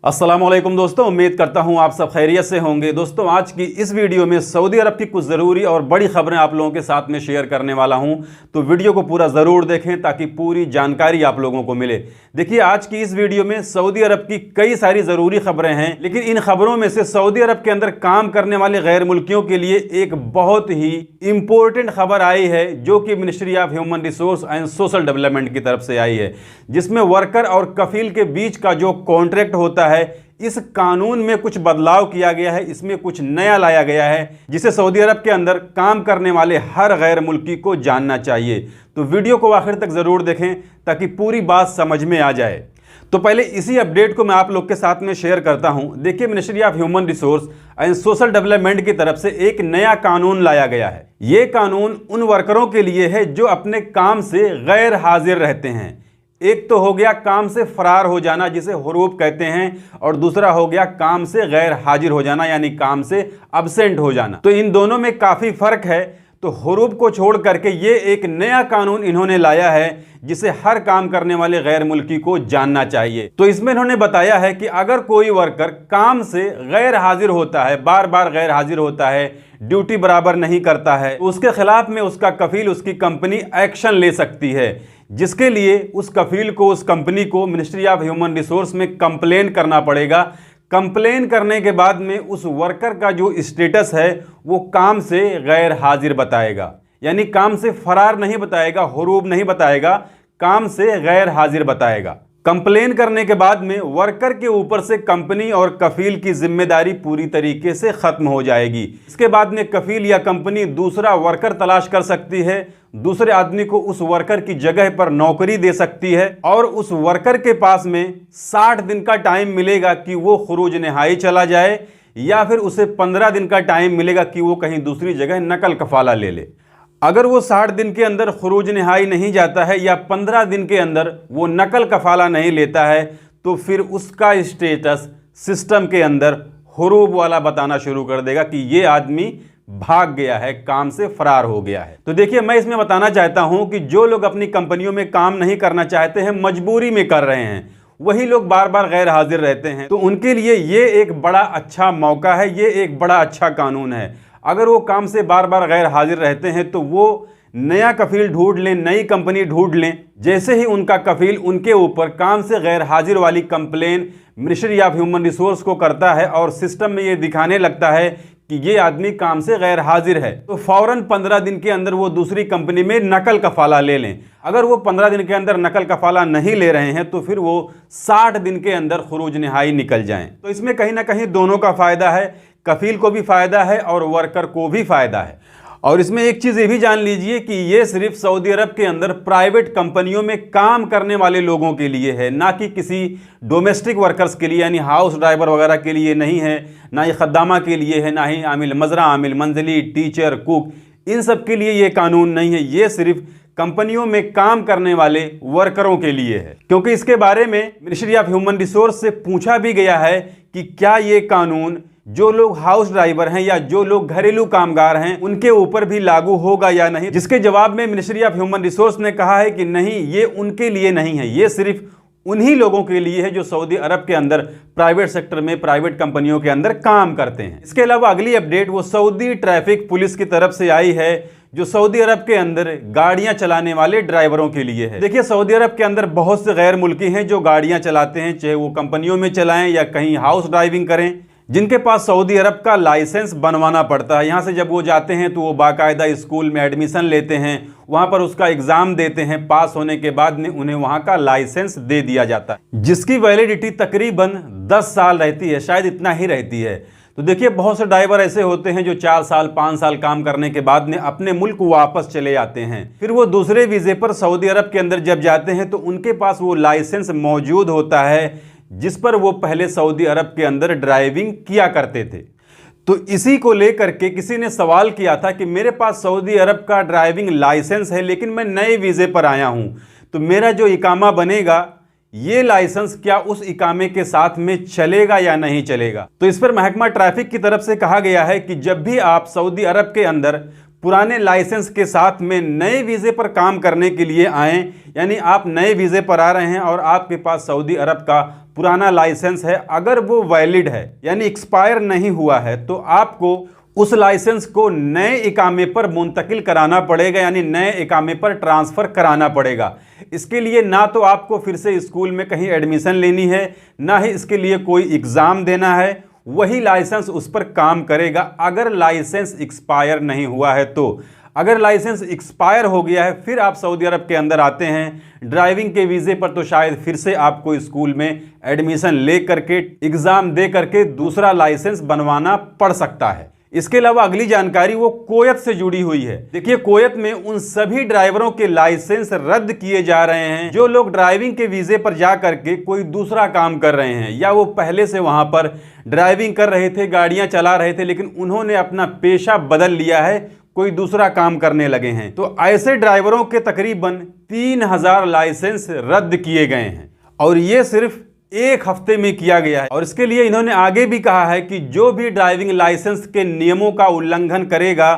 अस्सलामुअलैकुम दोस्तों, उम्मीद करता हूं आप सब खैरियत से होंगे। दोस्तों, आज की इस वीडियो में सऊदी अरब की कुछ ज़रूरी और बड़ी खबरें आप लोगों के साथ में शेयर करने वाला हूं, तो वीडियो को पूरा ज़रूर देखें ताकि पूरी जानकारी आप लोगों को मिले। देखिए, आज की इस वीडियो में सऊदी अरब की कई सारी ज़रूरी खबरें हैं, लेकिन इन खबरों में से सऊदी अरब के अंदर काम करने वाले गैर मुल्कियों के लिए एक बहुत ही इंपॉर्टेंट खबर आई है, जो कि ministry of human resource and social development की तरफ से आई है, जिसमें वर्कर और कफील के बीच का जो कॉन्ट्रैक्ट होता है, इस कानून में कुछ बदलाव किया गया है। इसमें कुछ नया लाया गया है जिसे सऊदी अरब के अंदर काम करने वाले हर गैर मुल्की को जानना चाहिए। तो वीडियो को आखिर तक जरूर देखें ताकि पूरी बात समझ में आ जाए। तो पहले इसी अपडेट को मैं आप लोग के साथ में शेयर करता हूं। देखिए, ministry of human resource and social development की तरफ से एक नया कानून लाया गया है। यह कानून उन वर्करों के लिए है जो अपने काम से गैर हाजिर रहते हैं। एक तो हो गया काम से फरार हो जाना, जिसे हुरूब कहते हैं, और दूसरा हो गया काम से गैर हाजिर हो जाना, यानी काम से अब्सेंट हो जाना। तो इन दोनों में काफी फर्क है। तो हुरूब को छोड़ करके ये एक नया कानून इन्होंने लाया है जिसे हर काम करने वाले गैर मुल्की को जानना चाहिए। तो इसमें इन्होंने बताया है कि अगर कोई वर्कर काम से गैर हाजिर होता है, बार बार गैर हाजिर होता है, ड्यूटी बराबर नहीं करता है, तो उसके खिलाफ में उसका कफील, उसकी कंपनी एक्शन ले सकती है, जिसके लिए उस कफील को, उस कंपनी को मिनिस्ट्री ऑफ ह्यूमन रिसोर्स में कंप्लेन करना पड़ेगा। कंप्लेन करने के बाद में उस वर्कर का जो स्टेटस है वो काम से गैर हाजिर बताएगा, यानी काम से फरार नहीं बताएगा, हुरूब नहीं बताएगा, काम से गैर हाजिर बताएगा। कंप्लेन करने के बाद में वर्कर के ऊपर से कंपनी और कफील की जिम्मेदारी पूरी तरीके से खत्म हो जाएगी। इसके बाद में कफील या कंपनी दूसरा वर्कर तलाश कर सकती है, दूसरे आदमी को उस वर्कर की जगह पर नौकरी दे सकती है, और उस वर्कर के पास में 60 दिन का टाइम मिलेगा कि वो खुरूज नहाई चला जाए, या फिर उसे 15 दिन का टाइम मिलेगा कि वो कहीं दूसरी जगह नकल कफाला ले ले। अगर वो 60 दिन के अंदर खुरूज नहाई नहीं जाता है या 15 दिन के अंदर वो नकल कफाला नहीं लेता है, तो फिर उसका स्टेटस सिस्टम के अंदर हुरूब वाला बताना शुरू कर देगा कि ये आदमी भाग गया है, काम से फरार हो गया है। तो देखिए, मैं इसमें बताना चाहता हूं कि जो लोग अपनी कंपनियों में काम नहीं करना चाहते हैं, मजबूरी में कर रहे हैं, वही लोग बार बार गैर हाजिर रहते हैं, तो उनके लिए ये एक बड़ा अच्छा मौका है, ये एक बड़ा अच्छा कानून है। अगर वो काम से बार बार गैर हाजिर रहते हैं तो वो नया कफील ढूंढ लें, नई कंपनी ढूंढ लें। जैसे ही उनका कफील उनके ऊपर काम से गैर हाजिर वाली complain ministry of human resource को करता है और सिस्टम में ये दिखाने लगता है कि ये आदमी काम से गैर हाजिर है, तो फौरन 15 दिन के अंदर वो दूसरी कंपनी में नकल कफाला ले लें। अगर वो 15 दिन के अंदर नकल कफाला नहीं ले रहे हैं तो फिर वो 60 दिन के अंदर खुरूज नहाई निकल जाएं। तो इसमें कहीं ना कहीं दोनों का फायदा है, कफील को भी फायदा है और वर्कर को भी फायदा है। और इसमें एक चीज़ ये भी जान लीजिए कि ये सिर्फ सऊदी अरब के अंदर प्राइवेट कंपनियों में काम करने वाले लोगों के लिए है, ना कि किसी डोमेस्टिक वर्कर्स के लिए, यानी हाउस ड्राइवर वगैरह के लिए नहीं है, ना ही खद्दामा के लिए है, ना ही आमिल मजरा, आमिल मंजिली, टीचर, कुक, इन सब के लिए ये कानून नहीं है। ये सिर्फ कंपनियों में काम करने वाले वर्करों के लिए है, क्योंकि इसके बारे में मिनिस्ट्री ऑफ ह्यूमन रिसोर्स से पूछा भी गया है कि क्या ये कानून जो लोग हाउस ड्राइवर हैं या जो लोग घरेलू कामगार हैं उनके ऊपर भी लागू होगा या नहीं। जिसके जवाब में मिनिस्ट्री ऑफ ह्यूमन रिसोर्स ने कहा है कि नहीं, ये उनके लिए नहीं है, ये सिर्फ उन्हीं लोगों के लिए है जो सऊदी अरब के अंदर प्राइवेट सेक्टर में, प्राइवेट कंपनियों के अंदर काम करते हैं। इसके अलावा अगली अपडेट वो सऊदी ट्रैफिक पुलिस की तरफ से आई है, जो सऊदी अरब के अंदर गाड़ियां चलाने वाले ड्राइवरों के लिए है। देखिए, सऊदी अरब के अंदर बहुत से गैर मुल्की हैं जो गाड़ियां चलाते हैं, चाहे वो कंपनियों में चलाएं या कहीं हाउस ड्राइविंग करें, जिनके पास सऊदी अरब का लाइसेंस बनवाना पड़ता है। यहाँ से जब वो जाते हैं तो वो बाकायदा स्कूल में एडमिशन लेते हैं, वहाँ पर उसका एग्ज़ाम देते हैं, पास होने के बाद में उन्हें वहाँ का लाइसेंस दे दिया जाता है, जिसकी वैलिडिटी तकरीबन 10 साल रहती है, शायद इतना ही रहती है। तो देखिए, बहुत से ड्राइवर ऐसे होते हैं जो 4 साल 5 साल काम करने के बाद में अपने मुल्क वापस चले जाते हैं। फिर वो दूसरे वीज़े पर सऊदी अरब के अंदर जब जाते हैं तो उनके पास वो लाइसेंस मौजूद होता है जिस पर वो पहले सऊदी अरब के अंदर ड्राइविंग किया करते थे। तो इसी को लेकर के किसी ने सवाल किया था कि मेरे पास सऊदी अरब का ड्राइविंग लाइसेंस है, लेकिन मैं नए वीज़े पर आया हूं, तो मेरा जो इकामा बनेगा, ये लाइसेंस क्या उस इकामे के साथ में चलेगा या नहीं चलेगा। तो इस पर महकमा ट्रैफिक की तरफ से कहा गया है कि जब भी आप सऊदी अरब के अंदर पुराने लाइसेंस के साथ में नए वीज़े पर काम करने के लिए आएँ, यानी आप नए वीज़े पर आ रहे हैं और आपके पास सऊदी अरब का पुराना लाइसेंस है, अगर वो वैलिड है यानी एक्सपायर नहीं हुआ है, तो आपको उस लाइसेंस को नए इकामे पर मुंतकिल कराना पड़ेगा, यानी नए इकामे पर ट्रांसफ़र कराना पड़ेगा। इसके लिए ना तो आपको फिर से स्कूल में कहीं एडमिशन लेनी है, ना ही इसके लिए कोई एग्ज़ाम देना है, वही लाइसेंस उस पर काम करेगा अगर लाइसेंस एक्सपायर नहीं हुआ है। तो अगर लाइसेंस एक्सपायर हो गया है, फिर आप सऊदी अरब के अंदर आते हैं ड्राइविंग के वीज़े पर, तो शायद फिर से आपको स्कूल में एडमिशन ले करके एग्ज़ाम दे करके दूसरा लाइसेंस बनवाना पड़ सकता है। इसके अलावा अगली जानकारी वो कोयत से जुड़ी हुई है। देखिए, कोयत में उन सभी ड्राइवरों के लाइसेंस रद्द किए जा रहे हैं जो लोग ड्राइविंग के वीज़े पर जा करके कोई दूसरा काम कर रहे हैं, या वो पहले से वहां पर ड्राइविंग कर रहे थे, गाड़ियां चला रहे थे, लेकिन उन्होंने अपना पेशा बदल लिया है, कोई दूसरा काम करने लगे हैं। तो ऐसे ड्राइवरों के तकरीबन 3000 लाइसेंस रद्द किए गए हैं, और ये सिर्फ एक हफ्ते में किया गया है। और इसके लिए इन्होंने आगे भी कहा है कि जो भी ड्राइविंग लाइसेंस के नियमों का उल्लंघन करेगा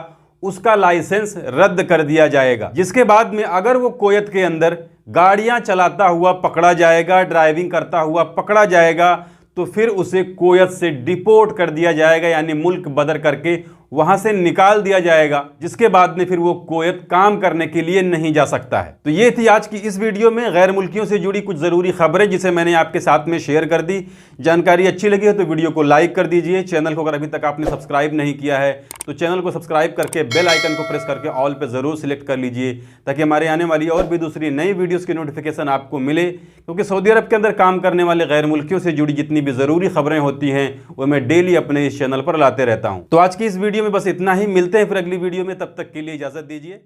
उसका लाइसेंस रद्द कर दिया जाएगा, जिसके बाद में अगर वो कोयत के अंदर गाड़ियां चलाता हुआ पकड़ा जाएगा, ड्राइविंग करता हुआ पकड़ा जाएगा, तो फिर उसे कोयत से डिपोर्ट कर दिया जाएगा, यानी मुल्क बदर करके वहां से निकाल दिया जाएगा, जिसके बाद में फिर वो कोयत काम करने के लिए नहीं जा सकता है। तो ये थी आज की इस वीडियो में गैर मुल्कियों से जुड़ी कुछ ज़रूरी खबरें, जिसे मैंने आपके साथ में शेयर कर दी। जानकारी अच्छी लगी है तो वीडियो को लाइक कर दीजिए। चैनल को अगर अभी तक आपने सब्सक्राइब नहीं किया है तो चैनल को सब्सक्राइब करके बेल आइकन को प्रेस करके ऑल पे ज़रूर सिलेक्ट कर लीजिए, ताकि हमारे आने वाली और भी दूसरी नई वीडियोज़ की नोटिफिकेशन आपको मिले। क्योंकि सऊदी अरब के अंदर काम करने वाले गैर मुल्कियों से जुड़ी जितनी भी ज़रूरी खबरें होती हैं वो मैं डेली अपने इस चैनल पर लाते रहता हूँ। तो आज की इस वीडियो में बस इतना ही। मिलते हैं फिर अगली वीडियो में, तब तक के लिए इजाज़त दीजिए।